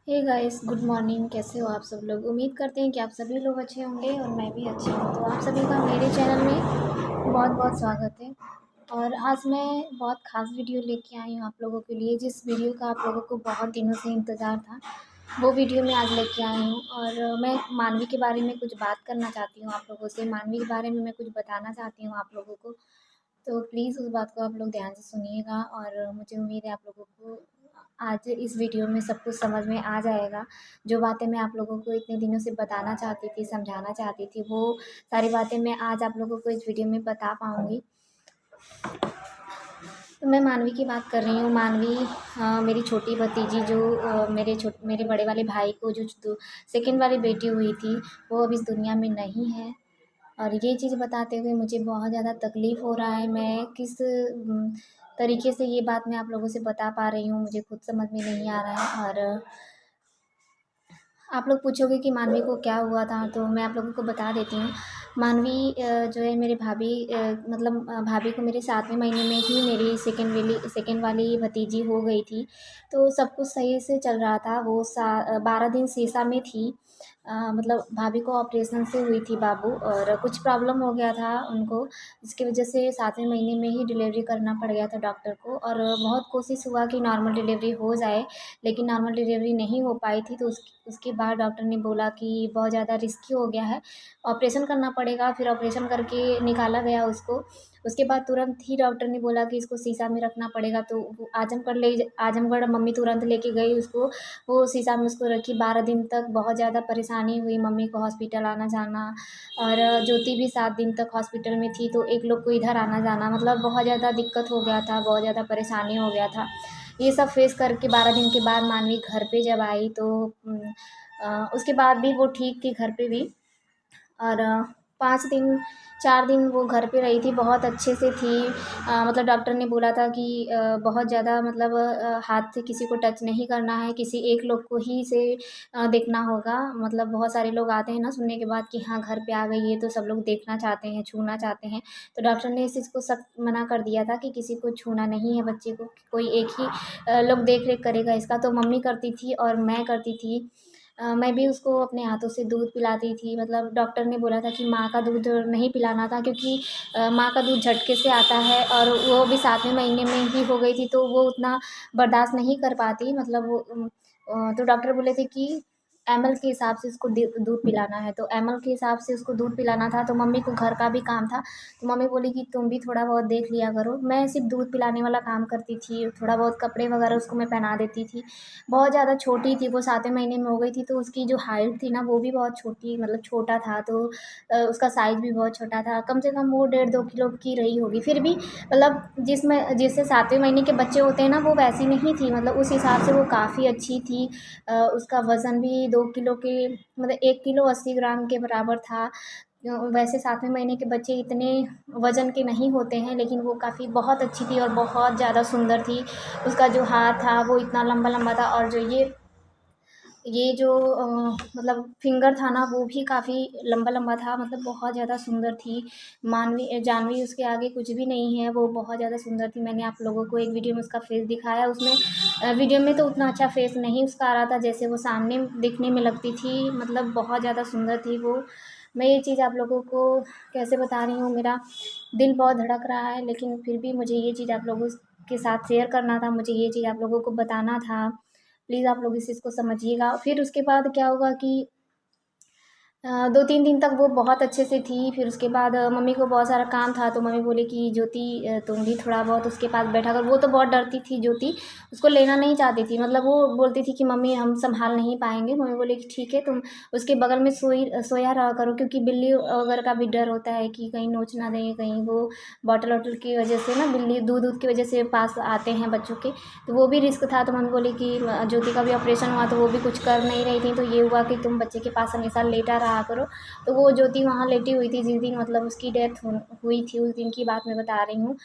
Hey guys, good morning. कैसे हो आप सब लोग? उम्मीद करते हैं कि आप सभी लोग अच्छे होंगे और मैं भी अच्छी हूँ। तो आप सभी का मेरे चैनल में बहुत बहुत स्वागत है। और आज मैं बहुत ख़ास वीडियो लेके आई हूँ आप लोगों के लिए, जिस वीडियो का आप लोगों को बहुत दिनों से इंतज़ार था, वो वीडियो मैं आज लेके आई हूँ। और मैं मानवी के बारे में कुछ बात करना चाहती हूँ आप लोगों से। मानवी के बारे में मैं कुछ बताना चाहती हूँ आप लोगों को। तो प्लीज़ उस बात को आप लोग ध्यान से सुनिएगा और मुझे उम्मीद है आप लोगों को आज इस वीडियो में सब कुछ समझ में आ जाएगा। जो बातें मैं आप लोगों को इतने दिनों से बताना चाहती थी, समझाना चाहती थी, वो सारी बातें मैं आज आप लोगों को इस वीडियो में बता पाऊँगी। तो मैं मानवी की बात कर रही हूँ। मानवी मेरी छोटी भतीजी जो मेरे बड़े वाले भाई को जो सेकंड वाली बेटी हुई थी, वो अब इस दुनिया में नहीं है। और ये चीज़ बताते हुए मुझे बहुत ज़्यादा तकलीफ़ हो रहा है। मैं किस तरीके से ये बात मैं आप लोगों से बता पा रही हूँ, मुझे खुद समझ में नहीं आ रहा है। और आप लोग पूछोगे कि मानवी को क्या हुआ था, तो मैं आप लोगों को बता देती हूँ। मानवी जो है मेरे भाभी मतलब भाभी को मेरे 7वें महीने में ही मेरी सेकंड वाली भतीजी हो गई थी। तो सब कुछ सही से चल रहा था। वो 12 दिन सीसा में थी। मतलब भाभी को ऑपरेशन से हुई थी बाबू, और कुछ प्रॉब्लम हो गया था उनको, जिसकी वजह से 7वें महीने में ही डिलीवरी करना पड़ गया था डॉक्टर को। और बहुत कोशिश हुआ कि नॉर्मल डिलीवरी हो जाए, लेकिन नॉर्मल डिलीवरी नहीं हो पाई थी। तो उसके बाद डॉक्टर ने बोला कि बहुत ज़्यादा रिस्की हो गया है, ऑपरेशन करना पड़ेगा। फिर ऑपरेशन करके निकाला गया उसको। उसके बाद तुरंत ही डॉक्टर ने बोला कि इसको शीशा में रखना पड़ेगा। तो वो आजमगढ़ मम्मी तुरंत लेके गई उसको। वो शीशा में उसको रखी 12 दिन तक। बहुत ज़्यादा परेशानी हुई मम्मी को, हॉस्पिटल आना जाना। और ज्योति भी 7 दिन तक हॉस्पिटल में थी, तो एक लोग को इधर आना जाना, मतलब बहुत ज़्यादा दिक्कत हो गया था, बहुत ज़्यादा परेशानी हो गया था। ये सब फेस करके 12 दिन के बाद मानवी घर पे जब आई, तो उसके बाद भी वो ठीक थी घर पे भी। और 5 दिन 4 दिन वो घर पे रही थी, बहुत अच्छे से थी। मतलब डॉक्टर ने बोला था कि बहुत ज़्यादा मतलब हाथ से किसी को टच नहीं करना है, किसी एक लोग को ही से देखना होगा। मतलब बहुत सारे लोग आते हैं ना सुनने के बाद कि हाँ, घर पे आ गई है, तो सब लोग देखना चाहते हैं, छूना चाहते हैं। तो डॉक्टर ने इस चीज़ को सख्त मना कर दिया था कि किसी को छूना नहीं है बच्चे को, कोई एक ही लोग देख रेख करेगा इसका। तो मम्मी करती थी और मैं करती थी। मैं भी उसको अपने हाथों से दूध पिलाती थी। मतलब डॉक्टर ने बोला था कि माँ का दूध नहीं पिलाना था, क्योंकि माँ का दूध झटके से आता है, और वो भी 7वें महीने में ही हो गई थी, तो वो उतना बर्दाश्त नहीं कर पाती। मतलब वो तो डॉक्टर बोले थे कि एमएल के हिसाब से उसको दूध पिलाना है। तो एमएल के हिसाब से उसको दूध पिलाना था। तो मम्मी को घर का भी काम था, तो मम्मी बोली कि तुम भी थोड़ा बहुत देख लिया करो। मैं सिर्फ दूध पिलाने वाला काम करती थी, थोड़ा बहुत कपड़े वगैरह उसको मैं पहना देती थी। बहुत ज़्यादा छोटी थी वो, 7वें महीने में हो गई थी, तो उसकी जो हाइट थी ना, वो भी बहुत छोटी, मतलब छोटा था। तो उसका साइज़ भी बहुत छोटा था। कम से कम वो 1.5-2 किलो की रही होगी। फिर भी मतलब जिससे 7वें महीने के बच्चे होते हैं ना, वो वैसी नहीं थी। मतलब उस हिसाब से वो काफ़ी अच्छी थी। उसका वज़न भी 2 किलो के, मतलब 1 किलो 80 ग्राम के बराबर था। वैसे 7वें महीने के बच्चे इतने वज़न के नहीं होते हैं, लेकिन वो काफ़ी बहुत अच्छी थी और बहुत ज़्यादा सुंदर थी। उसका जो हाथ था वो इतना लंबा-लंबा था, और जो ये जो मतलब फिंगर था ना, वो भी काफ़ी लंबा-लंबा था। मतलब बहुत ज़्यादा सुंदर थी। जानवी उसके आगे कुछ भी नहीं है, वो बहुत ज़्यादा सुंदर थी। मैंने आप लोगों को एक वीडियो में उसका फ़ेस दिखाया। उसमें वीडियो में तो उतना अच्छा फ़ेस नहीं उसका आ रहा था, जैसे वो सामने दिखने में लगती थी। मतलब बहुत ज़्यादा सुंदर थी वो। मैं ये चीज़ आप लोगों को कैसे बता रही हूँ, मेरा दिल बहुत धड़क रहा है, लेकिन फिर भी मुझे ये चीज़ आप लोगों के साथ शेयर करना था, मुझे ये चीज़ आप लोगों को बताना था। प्लीज़ आप लोग इस चीज़ को समझिएगा। फिर उसके बाद क्या होगा कि 2-3 दिन तक वो बहुत अच्छे से थी। फिर उसके बाद मम्मी को बहुत सारा काम था, तो मम्मी बोली कि ज्योति तुम भी थोड़ा बहुत उसके पास बैठा कर। वो तो बहुत डरती थी ज्योति, उसको लेना नहीं चाहती थी। मतलब वो बोलती थी कि मम्मी हम सँभाल नहीं पाएँगे। मम्मी बोली कि ठीक है, तुम उसके बगल में सोया रहा करो, क्योंकि बिल्ली वगैरह का भी डर होता है कि कहीं नोच ना दें, कहीं वो बॉटल-वॉटल की वजह से ना, बिल्ली दूध-वूध की वजह से पास आते हैं बच्चों के, तो वो भी रिस्क था। तो मम्मी बोली कि ज्योति का भी ऑपरेशन हुआ, तो वो भी कुछ कर नहीं रही थी, तो ये हुआ कि तुम बच्चे के पास हमेशा लेटा रहा करो। तो वो ज्योति वहाँ लेटी हुई थी जिस दिन मतलब उसकी डेथ हुई थी, उस दिन की बात मैं बता रही हूँ।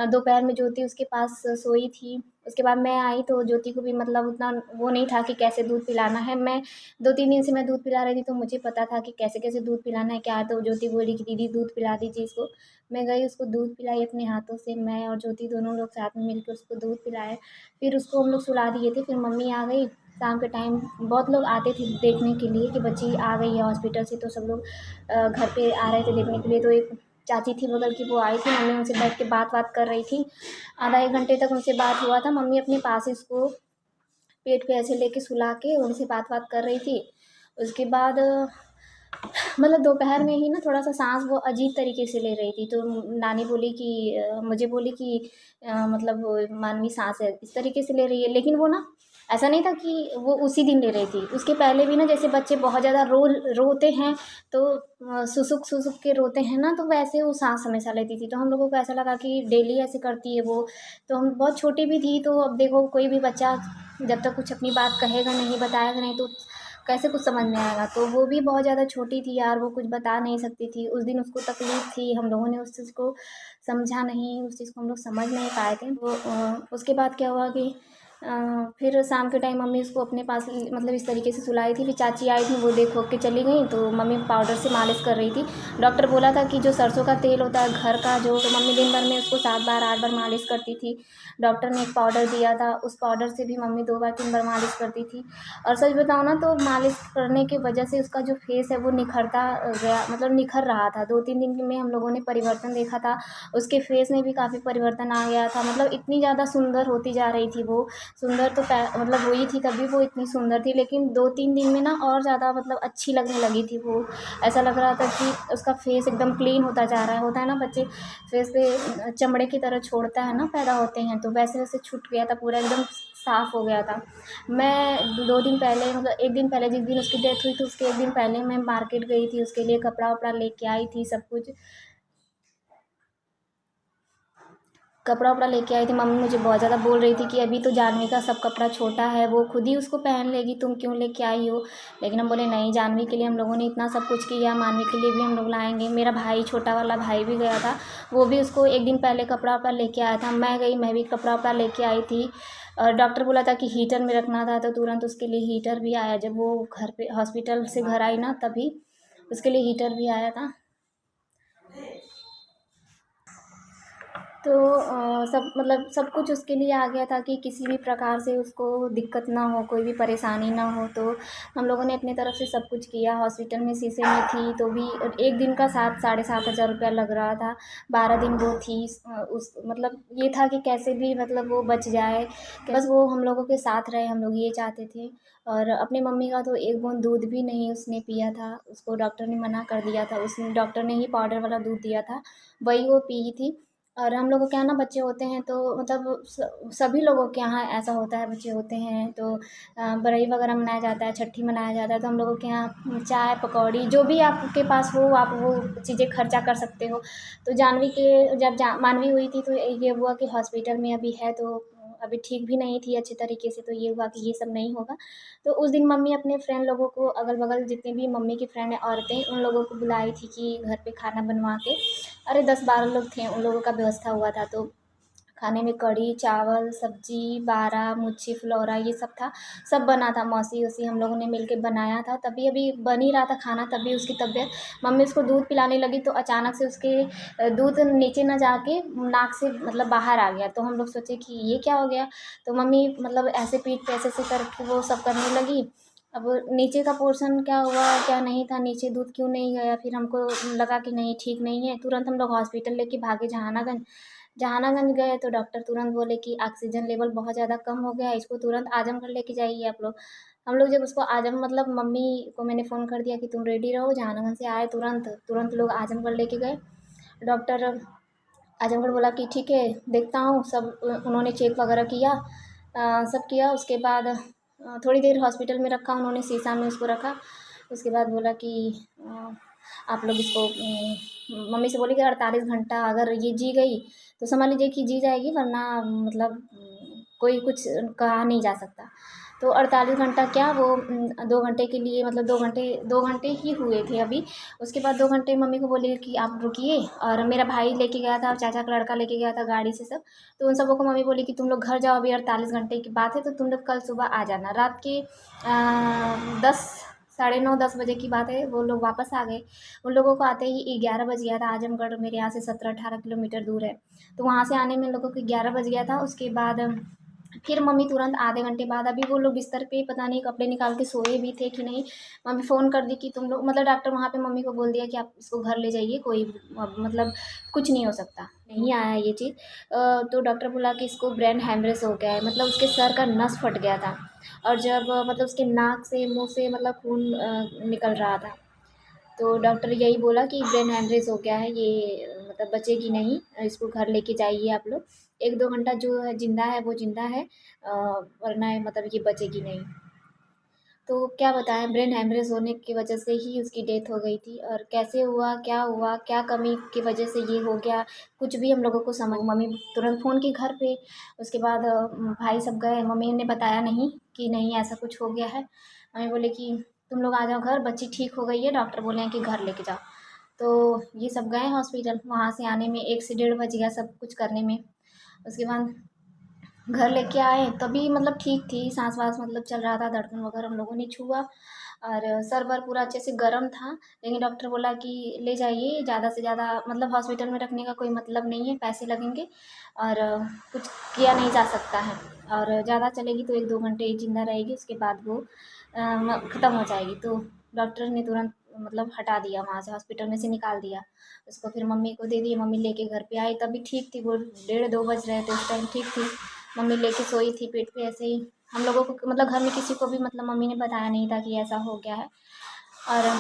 दोपहर में ज्योति उसके पास सोई थी। उसके बाद मैं आई, तो ज्योति को भी मतलब उतना वो नहीं था कि कैसे दूध पिलाना है। मैं 2-3 दिन से मैं दूध पिला रही थी, तो मुझे पता था कि कैसे-कैसे दूध पिलाना है, क्या है। तो ज्योति बोली कि दीदी दूध पिला दीजिए इसको। मैं गई, उसको दूध पिलाई अपने हाथों से। मैं और ज्योति दोनों लोग साथ में मिलकर उसको दूध पिलाए। फिर उसको हम लोग सुला दिए थे। फिर मम्मी आ गई, शाम के टाइम बहुत लोग आते थे देखने के लिए कि बच्ची आ गई है हॉस्पिटल से, तो सब लोग घर पे आ रहे थे देखने के लिए। तो एक चाची थी बगल की, वो आई थी, मम्मी उनसे बैठ के बात बात कर रही थी। आधा एक घंटे तक उनसे बात हुआ था। मम्मी अपने पास ही उसको पेट पे ऐसे लेके सुला के उनसे बात बात कर रही थी। उसके बाद मतलब दोपहर में ही ना थोड़ा सा सांस वो अजीब तरीके से ले रही थी, तो नानी बोली कि मुझे बोली कि मतलब वो मानवी सांस है इस तरीके से ले रही है। लेकिन वो ना ऐसा नहीं था कि वो उसी दिन ले रही थी, उसके पहले भी ना जैसे बच्चे बहुत ज़्यादा रोते हैं तो सुसुक सुसुक के रोते हैं ना, तो वैसे वो सांस हमेशा लेती थी। तो हम लोगों को ऐसा लगा कि डेली ऐसे करती है वो। तो हम बहुत छोटी भी थी, तो अब देखो कोई भी बच्चा जब तक कुछ अपनी बात कहेगा नहीं, बताएगा नहीं, तो कैसे कुछ समझ में आएगा। तो वो भी बहुत ज़्यादा छोटी थी यार, वो कुछ बता नहीं सकती थी। उस दिन उसको तकलीफ़ थी, हम लोगों ने उस चीज़ को समझा नहीं, उस चीज़ को हम लोग समझ नहीं पाए थे। वो उसके बाद क्या हुआ कि अ, फिर शाम के टाइम मम्मी उसको अपने पास मतलब इस तरीके से सुलाई थी। फिर चाची आई थी, वो देख हो के चली गई, तो मम्मी पाउडर से मालिश कर रही थी। डॉक्टर बोला था कि जो सरसों का तेल होता है घर का जो, तो मम्मी दिन भर में उसको 7 बार 8 बार मालिश करती थी। डॉक्टर ने एक पाउडर दिया था, उस पाउडर से भी मम्मी 2 बार 3 बार मालिश करती थी। और सच बताऊँ ना तो मालिश करने की वजह से उसका जो फेस है वो निखरता गया, मतलब निखर रहा था। 2-3 दिन में हम लोगों ने परिवर्तन देखा था, उसके फेस में भी काफ़ी परिवर्तन आ गया था। मतलब इतनी ज़्यादा सुंदर होती जा रही थी वो। सुंदर तो मतलब हुई थी तभी वो इतनी सुंदर थी, लेकिन 2-3 दिन में ना और ज़्यादा मतलब अच्छी लगने लगी थी वो। ऐसा लग रहा था कि उसका फेस एकदम क्लीन होता जा रहा है। होता है ना बच्चे फेस पे चमड़े की तरह छोड़ता है ना, पैदा होते हैं, तो वैसे वैसे छूट गया था पूरा, एकदम साफ़ हो गया था। मैं 2 दिन पहले मतलब 1 दिन पहले जिस दिन उसकी डेथ हुई थी उसके 1 दिन पहले मैं मार्केट गई थी, उसके लिए कपड़ा-वपड़ा लेके आई थी, सब कुछ। कपड़ा-वपड़ा लेके आई थी। मम्मी मुझे बहुत ज़्यादा बोल रही थी कि अभी तो जाह्नवी का सब कपड़ा छोटा है, वो खुद ही उसको पहन लेगी, तुम क्यों लेके आई हो? लेकिन हम बोले नहीं, जाह्नवी के लिए हम लोगों ने इतना सब कुछ किया, मानवी के लिए भी हम लोग लाएँगे। मेरा भाई, छोटा वाला भाई भी गया था, वो भी उसको 1 दिन पहले कपड़ा-वपड़ा लेके आया था। मैं गई, मैं भी कपड़ा-वपड़ा लेके आई थी। और डॉक्टर बोला था कि हीटर में रखना था, तो तुरंत उसके लिए हीटर भी आया। जब वो घर पे हॉस्पिटल से घर आई ना तभी उसके लिए हीटर भी आया था। तो सब मतलब सब कुछ उसके लिए आ गया था कि किसी भी प्रकार से उसको दिक्कत ना हो, कोई भी परेशानी ना हो। तो हम लोगों ने अपनी तरफ से सब कुछ किया। हॉस्पिटल में शीशे में थी तो भी 1 दिन का 7 साढ़े 7 हज़ार रुपया लग रहा था। 12 दिन वो थी। उस मतलब ये था कि कैसे भी मतलब वो बच जाए। बस वो हम लोगों के साथ रहे, हम लोग ये चाहते थे। और अपनी मम्मी का तो एक बूँद दूध भी नहीं उसने पिया था। उसको डॉक्टर ने मना कर दिया था। उसने डॉक्टर ने ही पाउडर वाला दूध दिया था, वही वो पी थी। और हम लोगों के यहाँ ना बच्चे होते हैं तो मतलब सभी लोगों के यहाँ ऐसा होता है, बच्चे होते हैं तो बरई वगैरह मनाया जाता है, छठी मनाया जाता है, तो हम लोगों के यहाँ चाय पकौड़ी जो भी आपके पास हो आप वो चीज़ें खर्चा कर सकते हो। तो जाह्नवी के जब मानवी हुई थी तो ये हुआ कि हॉस्पिटल में अभी है, तो अभी ठीक भी नहीं थी अच्छे तरीके से, तो ये हुआ कि ये सब नहीं होगा। तो उस दिन मम्मी अपने फ्रेंड लोगों को, अगल बगल जितने भी मम्मी की फ्रेंड है औरतें, उन लोगों को बुलाई थी कि घर पे खाना बनवा के, अरे 10-12 लोग थे, उन लोगों का व्यवस्था हुआ था। तो खाने में कढ़ी चावल सब्जी बारा मुच्छी फुलौरा ये सब था, सब बना था। मौसी वौसी हम लोगों ने मिल के बनाया था। तभी अभी बन ही रहा था खाना, तभी उसकी तबीयत, मम्मी उसको दूध पिलाने लगी तो अचानक से उसके दूध नीचे न जाके नाक से मतलब बाहर आ गया। तो हम लोग सोचे कि ये क्या हो गया। तो मम्मी मतलब ऐसे पीठ पे ऐसे ऐसे करके वो सब करने लगी। अब नीचे का पोर्शन क्या हुआ क्या नहीं था, नीचे दूध क्यों नहीं गया, फिर हमको लगा कि नहीं ठीक नहीं है। तुरंत हम लोग हॉस्पिटल लेके भागे जहानागंज। जहानागंज गए तो डॉक्टर तुरंत बोले कि ऑक्सीजन लेवल बहुत ज़्यादा कम हो गया है, इसको तुरंत आजमगढ़ लेके जाइए आप लोग। हम लोग जब उसको आजम मतलब मम्मी को मैंने फ़ोन कर दिया कि तुम रेडी रहो, जहानागंज से आए तुरंत तुरंत लोग आजमगढ़ लेके गए। डॉक्टर आजमगढ़ बोला कि ठीक है देखता हूँ सब। उन्होंने चेक वगैरह किया, सब किया। उसके बाद थोड़ी देर हॉस्पिटल में रखा उन्होंने, शीशा में उसको रखा। उसके बाद बोला कि आप लोग इसको मम्मी से बोली कि 48 घंटा अगर ये जी गई तो समझ लीजिए कि जी जाएगी, वरना मतलब कोई कुछ कहा नहीं जा सकता। तो 48 घंटा क्या वो 2 घंटे के लिए मतलब 2 घंटे ही हुए थे अभी। उसके बाद 2 घंटे मम्मी को बोली कि आप रुकिए। और मेरा भाई लेके गया था और चाचा का लड़का लेके गया था गाड़ी से सब। तो उन सबों को मम्मी बोली कि तुम लोग घर जाओ, अभी 48 घंटे की बात है, तो तुम लोग कल सुबह आ जाना। रात के 10 साढ़े 9-10 बजे की बात है, वो लोग वापस आ गए। उन लोगों को आते ही 11 बज गया था। आजमगढ़ मेरे यहाँ से 17-18 किलोमीटर दूर है, तो वहाँ से आने में उन लोगों को 11 बज गया था। उसके बाद फिर मम्मी तुरंत आधे घंटे बाद, अभी वो लोग बिस्तर पे पता नहीं कपड़े निकाल के सोए भी थे कि नहीं, मम्मी फ़ोन कर दी कि तुम लोग, मतलब डॉक्टर वहाँ पे मम्मी को बोल दिया कि आप इसको घर ले जाइए, कोई मतलब कुछ नहीं हो सकता, नहीं आया ये चीज़। तो डॉक्टर बोला कि इसको ब्रेन हेमरेज हो गया है, मतलब उसके सर का नस फट गया था, और जब मतलब उसके नाक से मुँह से मतलब खून निकल रहा था। तो डॉक्टर यही बोला कि ब्रेन हेमरेज हो गया है, ये मतलब बचेगी नहीं, इसको घर लेके जाइए आप लोग। 1-2 घंटा जो है ज़िंदा है वो ज़िंदा है, वरना मतलब ये बचेगी नहीं। तो क्या बताएँ, ब्रेन हेमरेज होने की वजह से ही उसकी डेथ हो गई थी, और कैसे हुआ, क्या कमी की वजह से ये हो गया, कुछ भी हम लोगों को समझ, मम्मी तुरंत फ़ोन की घर पे, उसके बाद भाई सब गए, मम्मी ने बताया नहीं कि नहीं ऐसा कुछ हो गया है। मम्मी बोले कि तुम लोग आ जाओ घर, बच्ची ठीक हो गई है, डॉक्टर बोले हैं कि घर लेके जाओ। तो ये सब गए हॉस्पिटल, वहाँ से आने में 1 से डेढ़ बज गया सब कुछ करने में। उसके बाद घर लेके आए तभी मतलब ठीक थी, सांस वास मतलब चल रहा था, धड़कन वगैरह हम लोगों ने छुआ, और सर वर पूरा अच्छे से गर्म था, लेकिन डॉक्टर बोला कि ले जाइए, ज़्यादा से ज़्यादा मतलब हॉस्पिटल में रखने का कोई मतलब नहीं है, पैसे लगेंगे, और कुछ किया नहीं जा सकता है, और ज़्यादा चलेगी तो 1-2 घंटे ही जिंदा रहेगी, उसके बाद वो ख़त्म हो जाएगी। तो डॉक्टर ने तुरंत मतलब हटा दिया, वहाँ से हॉस्पिटल में से निकाल दिया उसको, फिर मम्मी को दे दिए, मम्मी लेके घर पे आई, तभी ठीक थी, वो 1:30-2 बज रहे थे उस टाइम, ठीक थी। मम्मी लेके सोई थी पेट पे ऐसे ही, हम लोगों को मतलब घर में किसी को भी मतलब मम्मी ने बताया नहीं था कि ऐसा हो गया है, और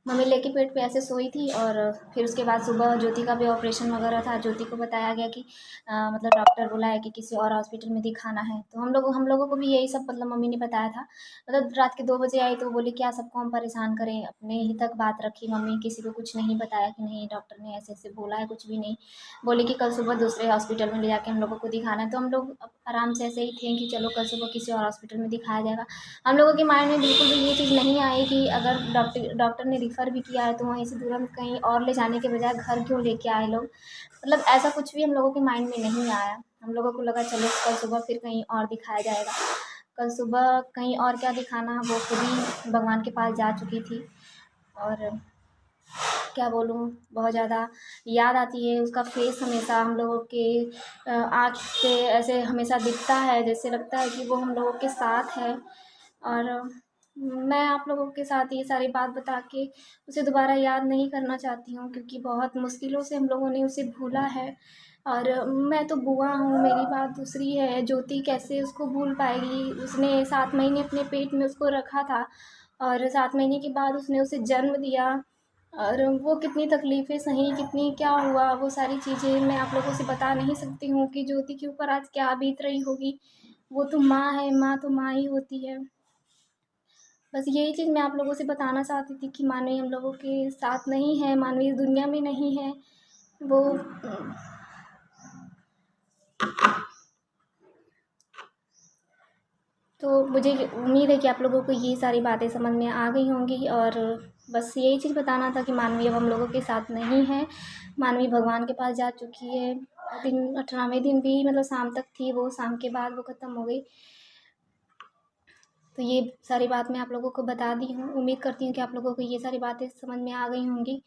मम्मी लेके पेट पे ऐसे सोई थी, और फिर उसके बाद सुबह ज्योति का भी ऑपरेशन वगैरह था, ज्योति को बताया गया कि मतलब डॉक्टर बोला है कि किसी और हॉस्पिटल में दिखाना है, तो हम लोगों को भी यही सब मतलब मम्मी ने बताया था। मतलब रात के 2 बजे आई तो बोली क्या सबको हम परेशान करें, अपने ही तक बात रखी मम्मी, किसी को कुछ नहीं बताया कि नहीं डॉक्टर ने ऐसे ऐसे बोला है, कुछ भी नहीं। बोली कि कल सुबह दूसरे हॉस्पिटल में ले जाके हम लोगों को दिखाना है, तो हम लोग आराम से ऐसे ही थे कि चलो कल सुबह किसी और हॉस्पिटल में दिखाया जाएगा। हम लोगों के माइंड में बिल्कुल भी ये चीज़ नहीं आई कि अगर डॉक्टर ने रिफ़र भी किया है तो वहीं से तुरंत कहीं और ले जाने के बजाय घर क्यों लेके आए लोग। मतलब ऐसा कुछ भी हम लोगों के माइंड में नहीं आया। हम लोगों को लगा चलो कल सुबह फिर कहीं और दिखाया जाएगा। कल सुबह कहीं और क्या दिखाना, वो खुद ही भगवान के पास जा चुकी थी, और क्या बोलूँ, बहुत ज़्यादा याद आती है उसका फेस, हमेशा हम लोगों के आँख पे ऐसे हमेशा दिखता है, जैसे लगता है कि वो हम लोगों के साथ है। और मैं आप लोगों के साथ ये सारी बात बता के उसे दोबारा याद नहीं करना चाहती हूँ, क्योंकि बहुत मुश्किलों से हम लोगों ने उसे भूला है। और मैं तो बुआ हूँ, मेरी बात दूसरी है, ज्योति कैसे उसको भूल पाएगी। उसने 7 महीने अपने पेट में उसको रखा था, और 7 महीने के बाद उसने उसे जन्म दिया, और वो कितनी तकलीफ़ें सही, कितनी क्या हुआ, वो सारी चीज़ें मैं आप लोगों से बता नहीं सकती हूँ कि ज्योति के ऊपर आज क्या बीत रही होगी। वो तो माँ है, माँ तो माँ ही होती है। बस यही चीज़ मैं आप लोगों से बताना चाहती थी कि मानवी हम लोगों के साथ नहीं है, मानवी इस दुनिया में नहीं है। वो तो मुझे उम्मीद है कि आप लोगों को ये सारी बातें समझ में आ गई होंगी, और बस यही चीज़ बताना था कि मानवी अब हम लोगों के साथ नहीं है। मानवी भगवान के पास जा चुकी है। दिन 18वें दिन भी मतलब शाम तक थी वो, शाम के बाद वो ख़त्म हो गई। तो ये सारी बात मैं आप लोगों को बता दी हूँ। उम्मीद करती हूँ कि आप लोगों को ये सारी बातें समझ में आ गई होंगी।